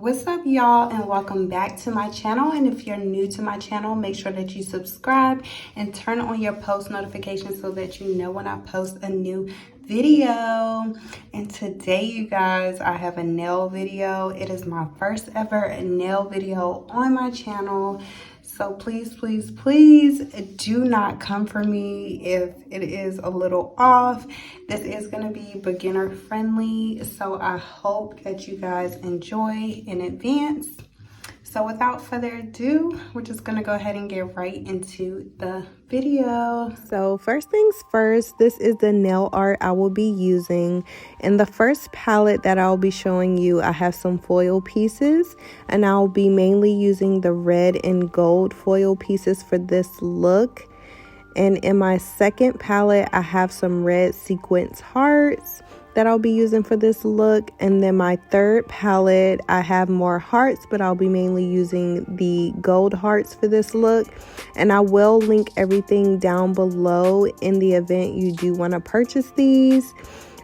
What's up, y'all, and welcome back to my channel. And if you're new to my channel, make sure that you subscribe and turn on your post notifications so that you know when I post a new video. And today, you guys, I have a nail video. It is my first ever nail video on my channel. So please, please, please do not come for me if it is a little off. This is going to be beginner friendly. So I hope that you guys enjoy in advance. So without further ado, we're just going to go ahead and get right into the video. So first things first, this is the nail art I will be using. In the first palette that I'll be showing you, I have some foil pieces, and I'll be mainly using the red and gold foil pieces for this look. And in my second palette, I have some red sequence hearts that I'll be using for this look. And then my third palette, I have more hearts, but I'll be mainly using the gold hearts for this look. And I will link everything down below in the event you do want to purchase these.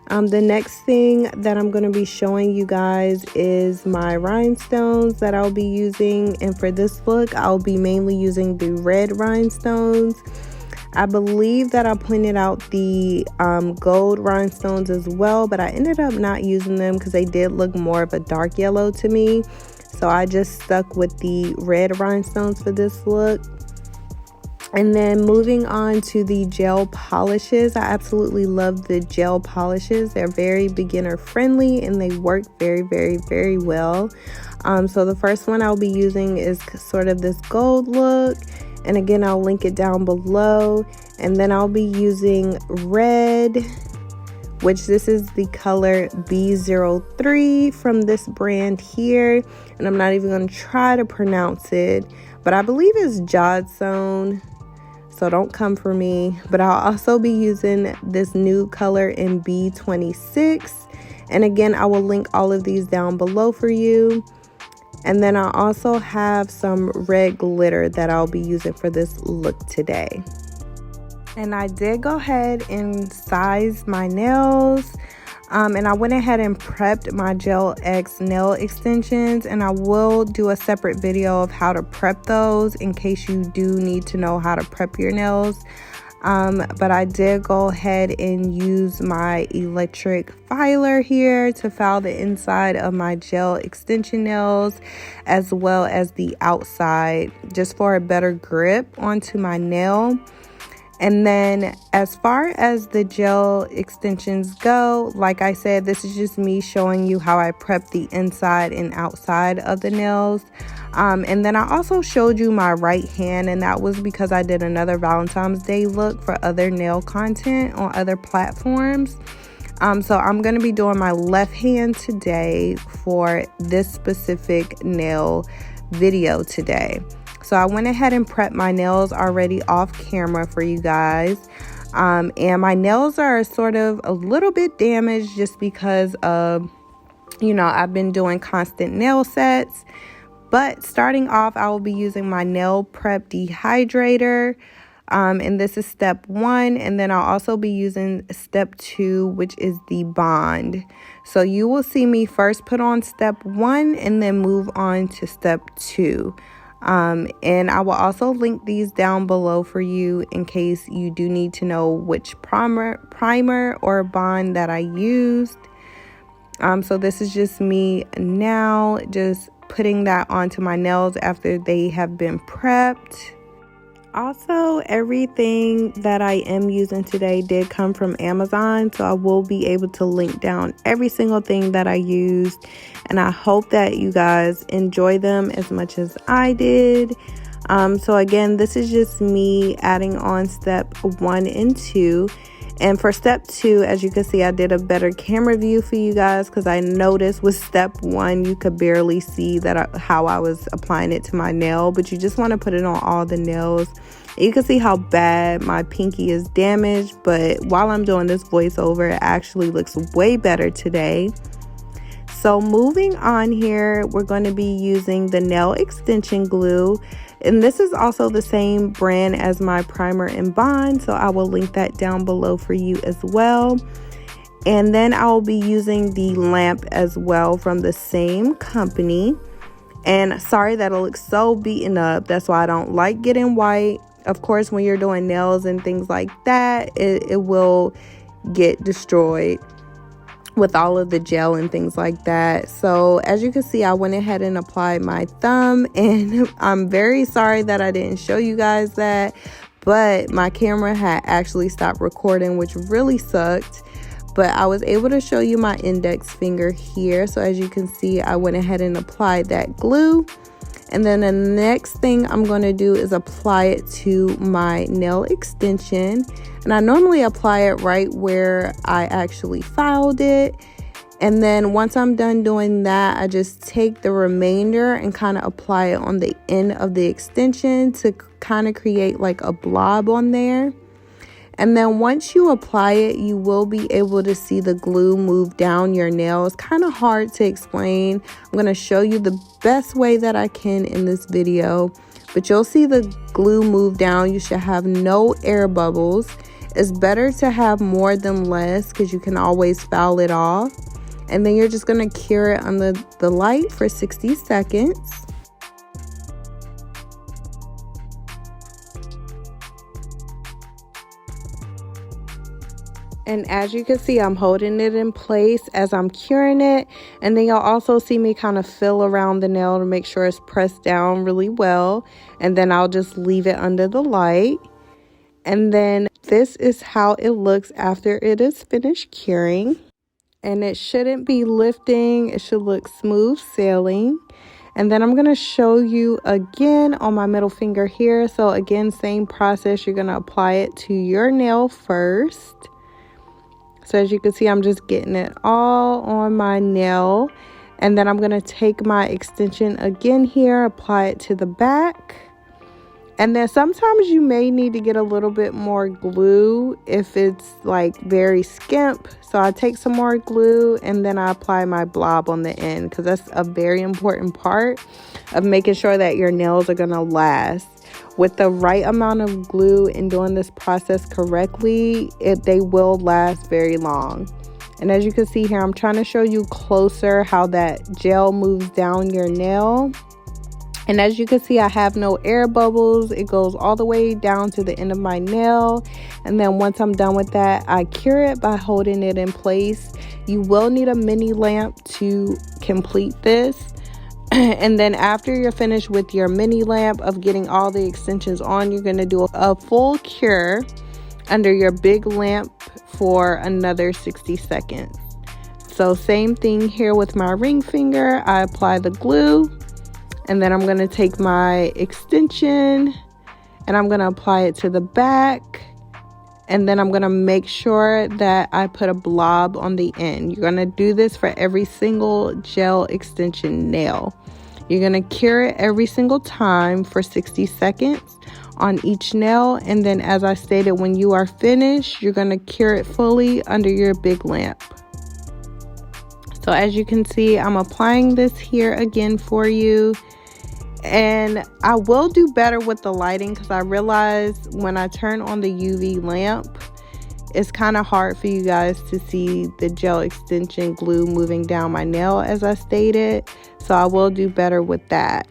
The next thing that I'm going to be showing you guys is my rhinestones that I'll be using. And for this look, I'll be mainly using the red rhinestones. I believe that I pointed out the gold rhinestones as well, but I ended up not using them because they did look more of a dark yellow to me. So I just stuck with the red rhinestones for this look. And then moving on to the gel polishes. I absolutely love the gel polishes. They're very beginner friendly and they work very, very, very well. So the first one I'll be using is sort of this gold look. And again, I'll link it down below. And then I'll be using red, which this is the color B03 from this brand here. And I'm not even going to try to pronounce it, but I believe it's Jodstone. So don't come for me. But I'll also be using this new color in B26. And again, I will link all of these down below for you. And then I also have some red glitter that I'll be using for this look today. And I did go ahead and size my nails. And I went ahead and prepped my Gel X nail extensions. And I will do a separate video of how to prep those in case you do need to know how to prep your nails. But I did go ahead and use my electric filer here to file the inside of my gel extension nails as well as the outside, just for a better grip onto my nail. And then as far as the gel extensions go, like I said, this is just me showing you how I prep the inside and outside of the nails. And then I also showed you my right hand, and that was because I did another Valentine's Day look for other nail content on other platforms. So I'm going to be doing my left hand today for this specific nail video today. So I went ahead and prepped my nails already off camera for you guys. And my nails are sort of a little bit damaged just because of, I've been doing constant nail sets. But starting off, I will be using my nail prep dehydrator. And this is step 1. And then I'll also be using step 2, which is the bond. So you will see me first put on step 1 and then move on to step 2. And I will also link these down below for you in case you do need to know which primer or bond that I used. So this is just me now just putting that onto my nails after they have been prepped. Also, everything that I am using today did come from Amazon, so I will be able to link down every single thing that I used, and I hope that you guys enjoy them as much as I did. So again, this is just me adding on step 1 and 2. And for step 2, as you can see, I did a better camera view for you guys because I noticed with step 1, you could barely see how I was applying it to my nail. But you just want to put it on all the nails. You can see how bad my pinky is damaged. But while I'm doing this voiceover, it actually looks way better today. So moving on here, we're going to be using the nail extension glue. And this is also the same brand as my primer and bond, so I will link that down below for you as well. And then I'll be using the lamp as well from the same company. And sorry that it looks so beaten up. That's why I don't like getting white. Of course, when you're doing nails and things like that, it will get destroyed with all of the gel and things like that. So as you can see, I went ahead and applied my thumb, and I'm very sorry that I didn't show you guys that, but my camera had actually stopped recording, which really sucked. But I was able to show you my index finger here. So as you can see, I went ahead and applied that glue. And then the next thing I'm going to do is apply it to my nail extension. And I normally apply it right where I actually filed it. And then once I'm done doing that, I just take the remainder and kind of apply it on the end of the extension to kind of create like a blob on there. And then once you apply it, you will be able to see the glue move down your nail. It's kind of hard to explain. I'm going to show you the best way that I can in this video. But you'll see the glue move down. You should have no air bubbles. It's better to have more than less because you can always foul it off. And then you're just going to cure it under the light for 60 seconds. And as you can see, I'm holding it in place as I'm curing it. And then you'll also see me kind of feel around the nail to make sure it's pressed down really well. And then I'll just leave it under the light. And then this is how it looks after it is finished curing. And it shouldn't be lifting. It should look smooth sailing. And then I'm going to show you again on my middle finger here. So again, same process. You're going to apply it to your nail first. So as you can see, I'm just getting it all on my nail. And then I'm going to take my extension again here, apply it to the back. And then sometimes you may need to get a little bit more glue if it's like very skimp. So I take some more glue and then I apply my blob on the end, because that's a very important part of making sure that your nails are going to last. With the right amount of glue and doing this process correctly, they will last very long. And as you can see here, I'm trying to show you closer how that gel moves down your nail. And as you can see, I have no air bubbles. It goes all the way down to the end of my nail. And then once I'm done with that, I cure it by holding it in place. You will need a mini lamp to complete this. And then after you're finished with your mini lamp of getting all the extensions on, you're going to do a full cure under your big lamp for another 60 seconds. So same thing here with my ring finger. I apply the glue, and then I'm going to take my extension and I'm going to apply it to the back. And then I'm going to make sure that I put a blob on the end. You're going to do this for every single gel extension nail. You're going to cure it every single time for 60 seconds on each nail. And then as I stated, when you are finished, you're going to cure it fully under your big lamp. So as you can see, I'm applying this here again for you. And I will do better with the lighting, because I realize when I turn on the UV lamp, it's kind of hard for you guys to see the gel extension glue moving down my nail as I stated. So I will do better with that.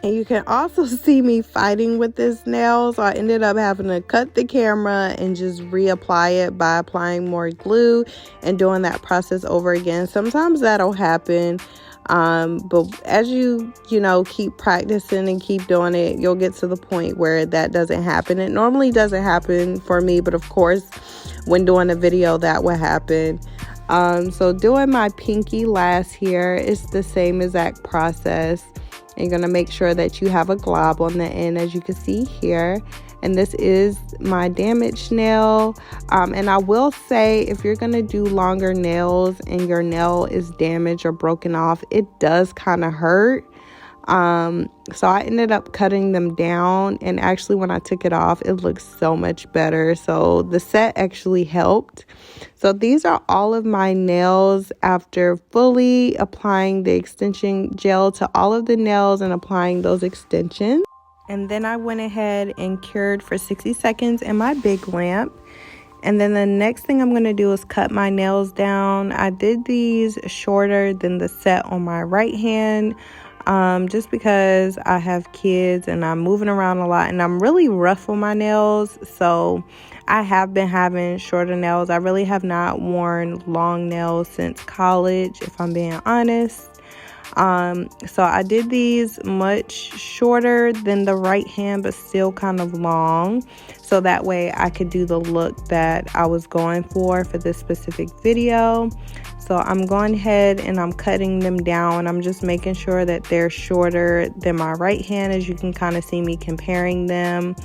And you can also see me fighting with this nail. So I ended up having to cut the camera and just reapply it by applying more glue and doing that process over again. Sometimes that'll happen. But as you keep practicing and keep doing it, you'll get to the point where that doesn't happen. It normally doesn't happen for me, but of course, when doing a video, that will happen. So doing my pinky last here is the same exact process. You're going to make sure that you have a glob on the end, as you can see here. And this is my damaged nail. And I will say, if you're going to do longer nails and your nail is damaged or broken off, it does kind of hurt. So I ended up cutting them down, and actually when I took it off, it looks so much better. So the set actually helped. So these are all of my nails after fully applying the extension gel to all of the nails and applying those extensions. And then I went ahead and cured for 60 seconds in my big lamp. And then the next thing I'm going to do is cut my nails down. I did these shorter than the set on my right hand, just because I have kids and I'm moving around a lot and I'm really rough on my nails. So I have been having shorter nails. I really have not worn long nails since college, if I'm being honest. So I did these much shorter than the right hand, but still kind of long. So that way I could do the look that I was going for this specific video. So I'm going ahead and I'm cutting them down. I'm just making sure that they're shorter than my right hand, as you can kind of see me comparing them,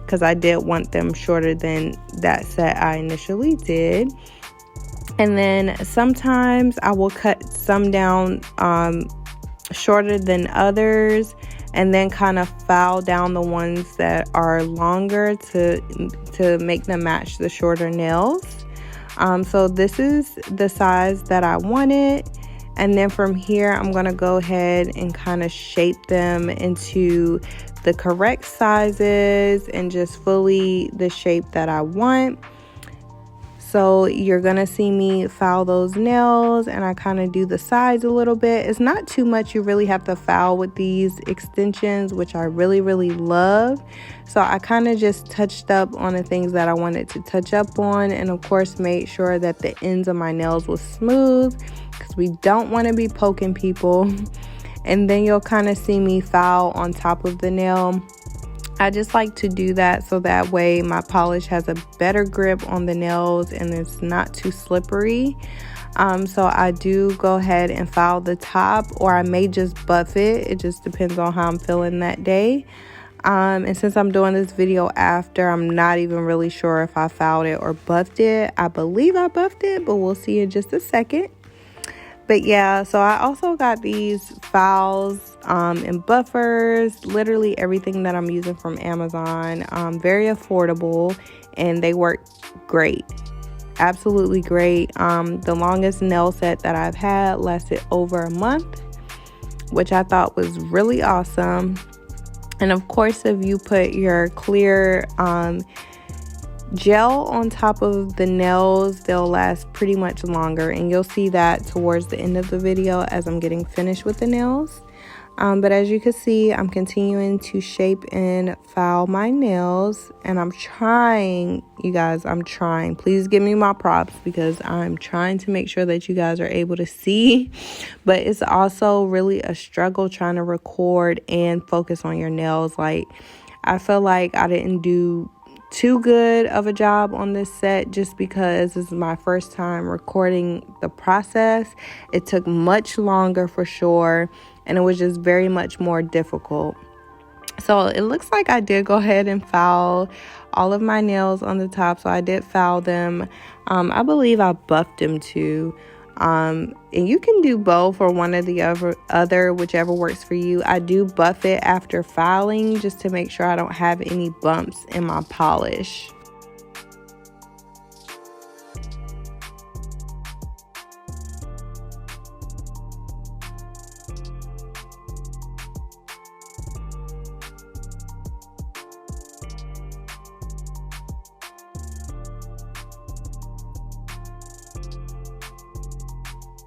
because I did want them shorter than that set I initially did. And then sometimes I will cut some down shorter than others, and then kind of file down the ones that are longer to make them match the shorter nails. So this is the size that I wanted. And then from here, I'm going to go ahead and kind of shape them into the correct sizes and just fully the shape that I want. So you're going to see me file those nails, and I kind of do the sides a little bit. It's not too much you really have to file with these extensions, which I really, really love. So I kind of just touched up on the things that I wanted to touch up on, and of course made sure that the ends of my nails was smooth, because we don't want to be poking people. And then you'll kind of see me file on top of the nail. I just like to do that so that way my polish has a better grip on the nails and it's not too slippery. So I do go ahead and file the top, or I may just buff it. It just depends on how I'm feeling that day. And since I'm doing this video after, I'm not even really sure if I filed it or buffed it. I believe I buffed it, but we'll see in just a second. But yeah, so I also got these files and buffers, literally everything that I'm using from Amazon. Very affordable, and they work great. Absolutely great. The longest nail set that I've had lasted over a month, which I thought was really awesome. And of course, if you put your clear gel on top of the nails, they'll last pretty much longer, and you'll see that towards the end of the video as I'm getting finished with the nails. But as you can see, I'm continuing to shape and file my nails, and I'm trying, you guys, I'm trying. Please give me my props, because I'm trying to make sure that you guys are able to see. But it's also really a struggle trying to record and focus on your nails. Like, I feel like I didn't do too good of a job on this set, just because this is my first time recording the process. It took much longer for sure, and it was just very much more difficult. So it looks like I did go ahead and file all of my nails on the top. So I did file them. I believe I buffed them too. And you can do both or one or the other, whichever works for you. I do buff it after filing just to make sure I don't have any bumps in my polish.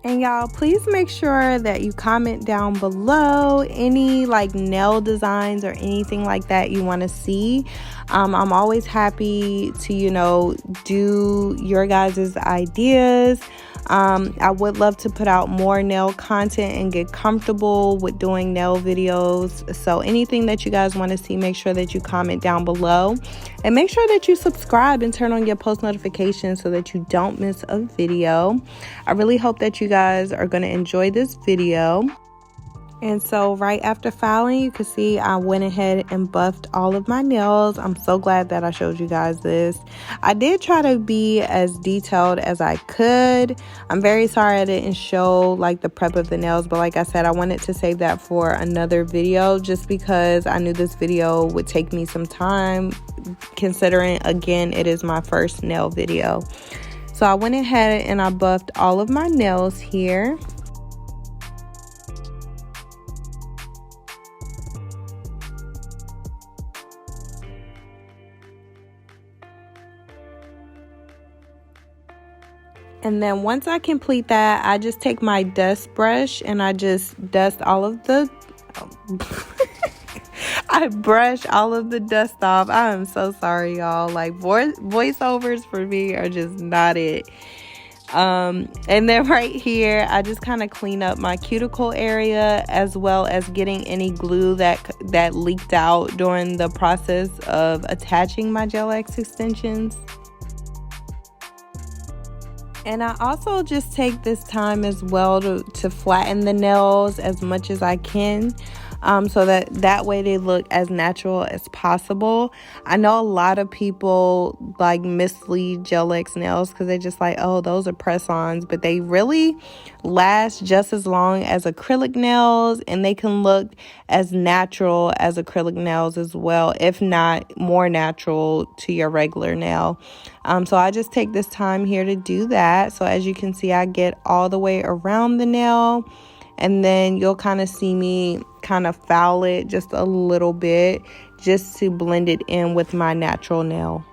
And y'all, please make sure that you comment down below any like nail designs or anything like that you want to see. I'm always happy to, do your guys' ideas. I would love to put out more nail content and get comfortable with doing nail videos. So anything that you guys want to see, make sure that you comment down below. And make sure that you subscribe and turn on your post notifications so that you don't miss a video. I really hope that you guys are going to enjoy this video. And so right after filing, you can see I went ahead and buffed all of my nails. I'm so glad that I showed you guys this. I did try to be as detailed as I could. I'm very sorry I didn't show like the prep of the nails, but like I said, I wanted to save that for another video just because I knew this video would take me some time, considering again it is my first nail video. So I went ahead and I buffed all of my nails here. And then once I complete that, I just take my dust brush and I just dust all of the I brush all of the dust off. I am so sorry, y'all. Like, voiceovers for me are just not it. And then right here, I just kind of clean up my cuticle area, as well as getting any glue that leaked out during the process of attaching my Gel X extensions. And I also just take this time as well to flatten the nails as much as I can. So that way they look as natural as possible. I know a lot of people like mislead Gel X nails because they're just like, oh, those are press-ons, but they really last just as long as acrylic nails, and they can look as natural as acrylic nails as well, if not more natural to your regular nail. So I just take this time here to do that. So as you can see, I get all the way around the nail. And then you'll kind of see me kind of foul it just a little bit just to blend it in with my natural nail.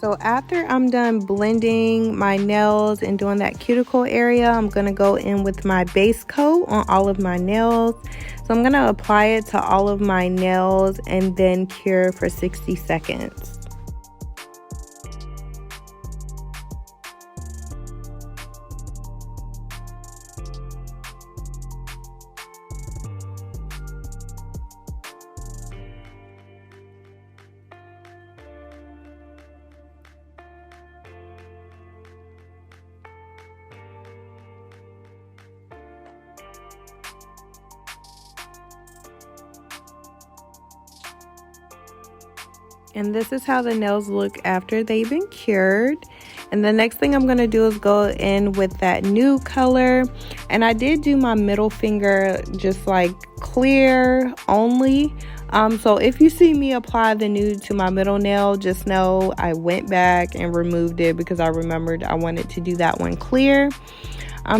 So after I'm done blending my nails and doing that cuticle area, I'm going to go in with my base coat on all of my nails. So I'm going to apply it to all of my nails and then cure for 60 seconds. And this is how the nails look after they've been cured. And the next thing I'm going to do is go in with that nude color. And I did do my middle finger just like clear only. So if you see me apply the nude to my middle nail, just know I went back and removed it because I remembered I wanted to do that one clear.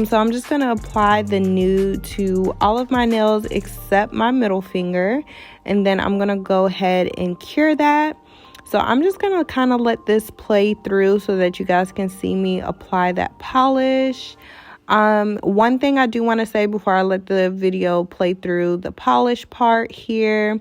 So I'm just going to apply the nude to all of my nails except my middle finger. And then I'm going to go ahead and cure that. So I'm just going to kind of let this play through so that you guys can see me apply that polish. One thing I do want to say before I let the video play through the polish part here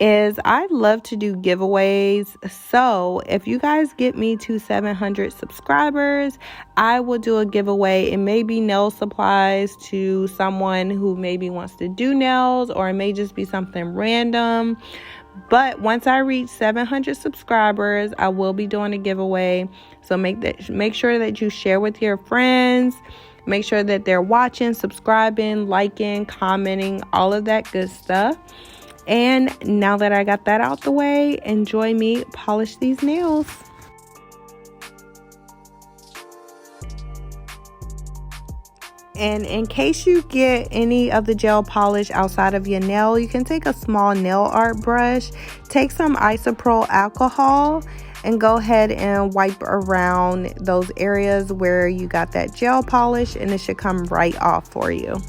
is I love to do giveaways. So if you guys get me to 700 subscribers, I will do a giveaway. It may be nail supplies to someone who maybe wants to do nails, or it may just be something random. But once I reach 700 subscribers, I will be doing a giveaway. So make sure that you share with your friends. Make sure that they're watching, subscribing, liking, commenting, all of that good stuff. And now that I got that out the way, enjoy me polish these nails. And in case you get any of the gel polish outside of your nail, you can take a small nail art brush, take some isopropyl alcohol, and go ahead and wipe around those areas where you got that gel polish, and it should come right off for you.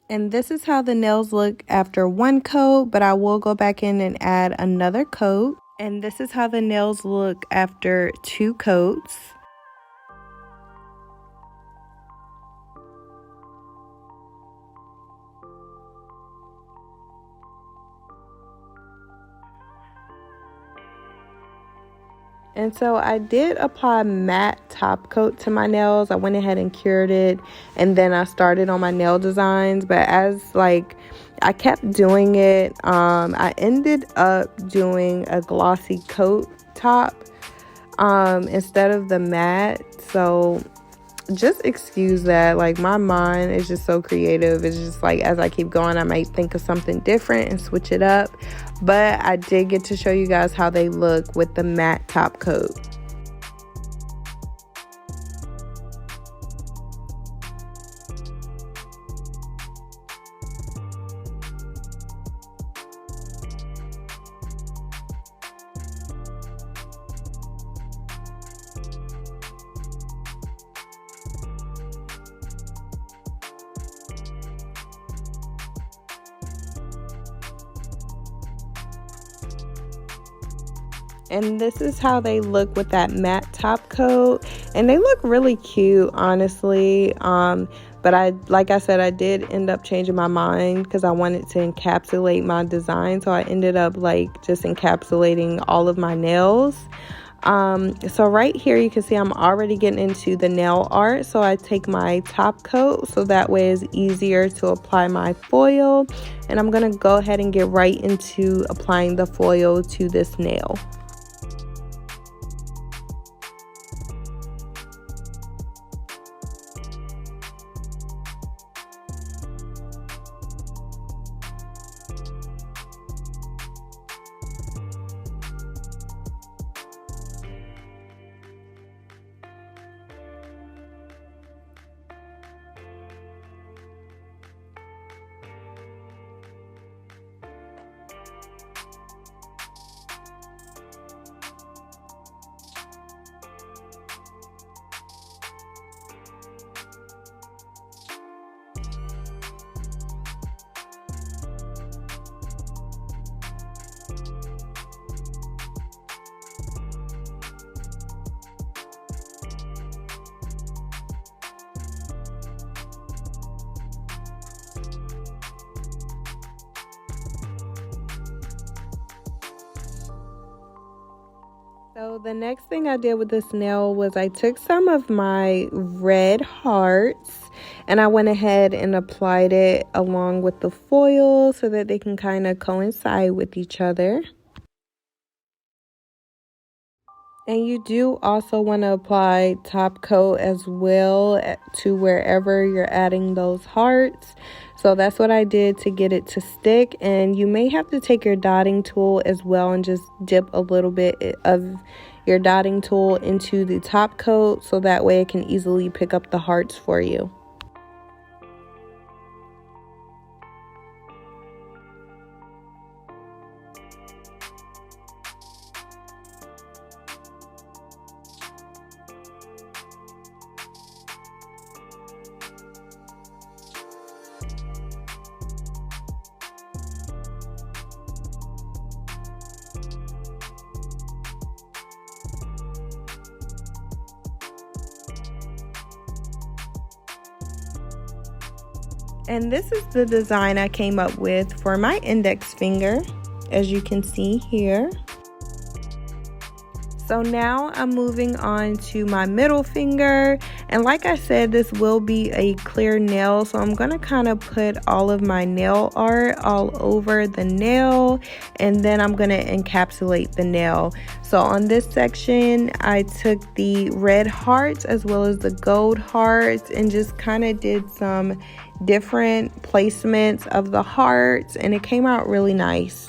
And this is how the nails look after one coat, but I will go back in and add another coat. And this is how the nails look after 2 coats. And so I did apply matte top coat to my nails. I went ahead and cured it, and then I started on my nail designs. But as I kept doing it, I ended up doing a glossy coat top instead of the matte. So just excuse that. Like, my mind is just so creative. It's just like, as I keep going, I might think of something different and switch it up. But I did get to show you guys how they look with the matte top coat. And this is how they look with that matte top coat. And they look really cute, honestly. But like I said, I did end up changing my mind because I wanted to encapsulate my design. So I ended up just encapsulating all of my nails. So right here you can see I'm already getting into the nail art. So I take my top coat so that way it's easier to apply my foil. And I'm going to go ahead and get right into applying the foil to this nail. So the next thing I did with this nail was I took some of my red hearts and I went ahead and applied it along with the foil so that they can kind of coincide with each other. And you do also want to apply top coat as well to wherever you're adding those hearts. So that's what I did to get it to stick. And you may have to take your dotting tool as well and just dip a little bit of your dotting tool into the top coat so that way it can easily pick up the hearts for you. And this is the design I came up with for my index finger, as you can see here. So now I'm moving on to my middle finger, and like I said, this will be a clear nail, so I'm going to kind of put all of my nail art all over the nail, and then I'm going to encapsulate the nail. So on this section, I took the red hearts as well as the gold hearts and just kind of did some different placements of the hearts, and it came out really nice.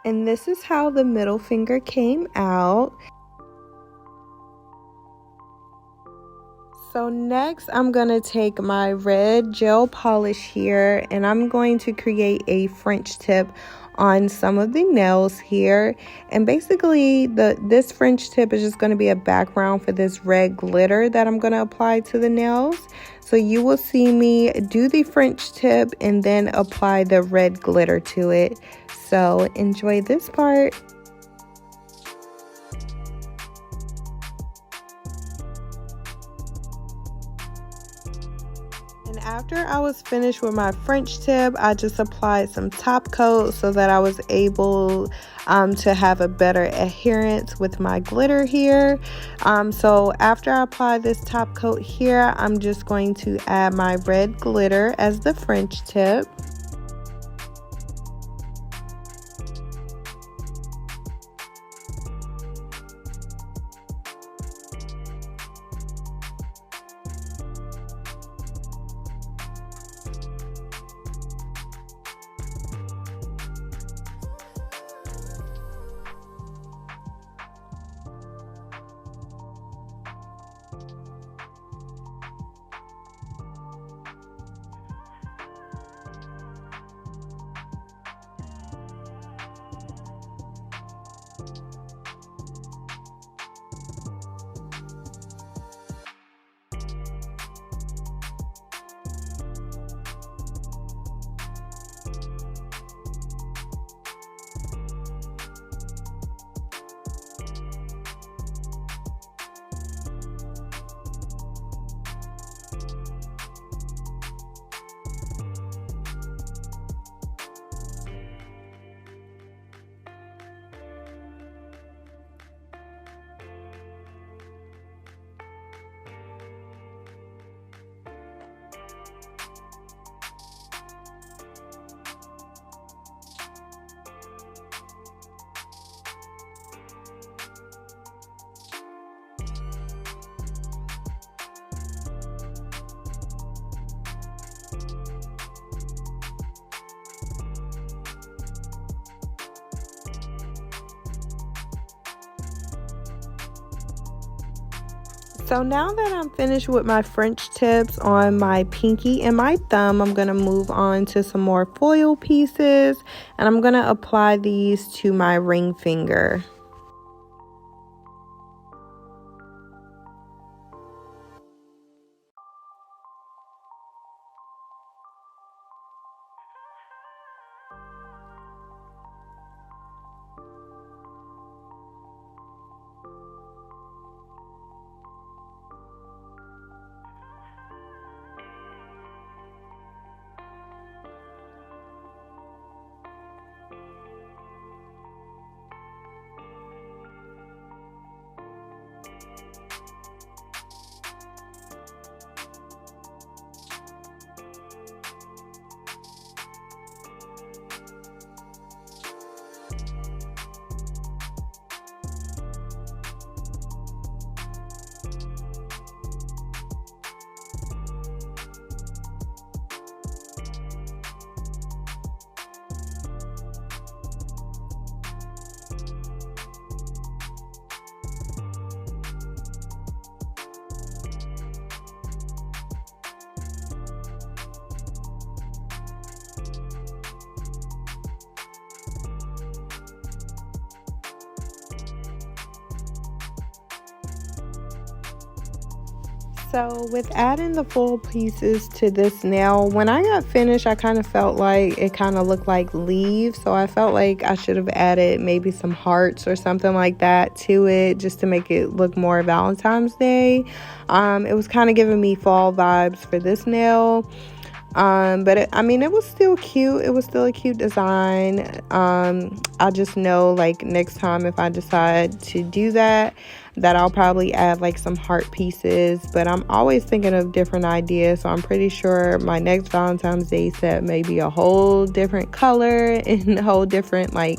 And this is how the middle finger came out. So next I'm going to take my red gel polish here, and I'm going to create a French tip on some of the nails here. And basically this French tip is just going to be a background for this red glitter that I'm going to apply to the nails. So you will see me do the French tip and then apply the red glitter to it. So enjoy this part. And after I was finished with my French tip, I just applied some top coat so that I was able to have a better adherence with my glitter here. So after I apply this top coat here, I'm just going to add my red glitter as the French tip. So now that I'm finished with my French tips on my pinky and my thumb, I'm going to move on to some more foil pieces, and I'm going to apply these to my ring finger. So with adding the full pieces to this nail, when I got finished, I kind of felt like it kind of looked like leaves. So I felt like I should have added maybe some hearts or something like that to it just to make it look more Valentine's Day. It was kind of giving me fall vibes for this nail. But it was still cute. It was still a cute design. I just know like next time if I decide to do that I'll probably add like some heart pieces, but I'm always thinking of different ideas. So I'm pretty sure my next Valentine's Day set may be a whole different color and a whole different like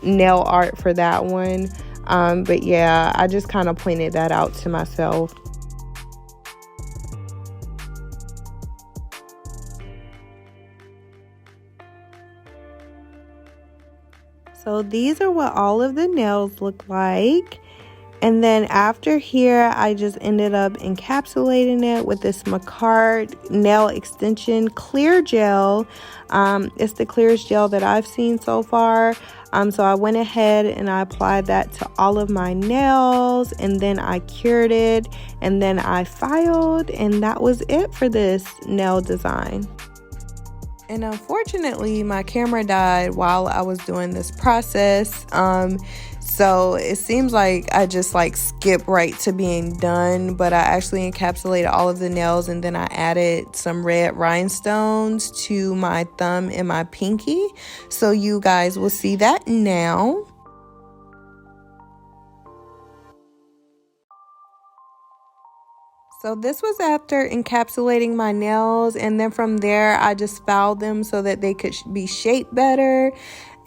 nail art for that one. But yeah, I just kind of pointed that out to myself. So these are what all of the nails look like. And then after here, I just ended up encapsulating it with this Macart nail extension clear gel. It's the clearest gel that I've seen so far. So I went ahead and I applied that to all of my nails, and then I cured it, and then I filed, and that was it for this nail design. And unfortunately, my camera died while I was doing this process. So it seems like I just like skip right to being done, but I actually encapsulated all of the nails, and then I added some red rhinestones to my thumb and my pinky. So you guys will see that now. So this was after encapsulating my nails, and then from there I just filed them so that they could be shaped better.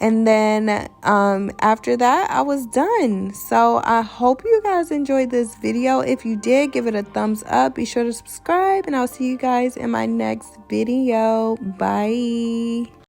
And then after that I was done. So I hope you guys enjoyed this video. If you did, give it a thumbs up. Be sure to subscribe, and I'll see you guys in my next video. Bye.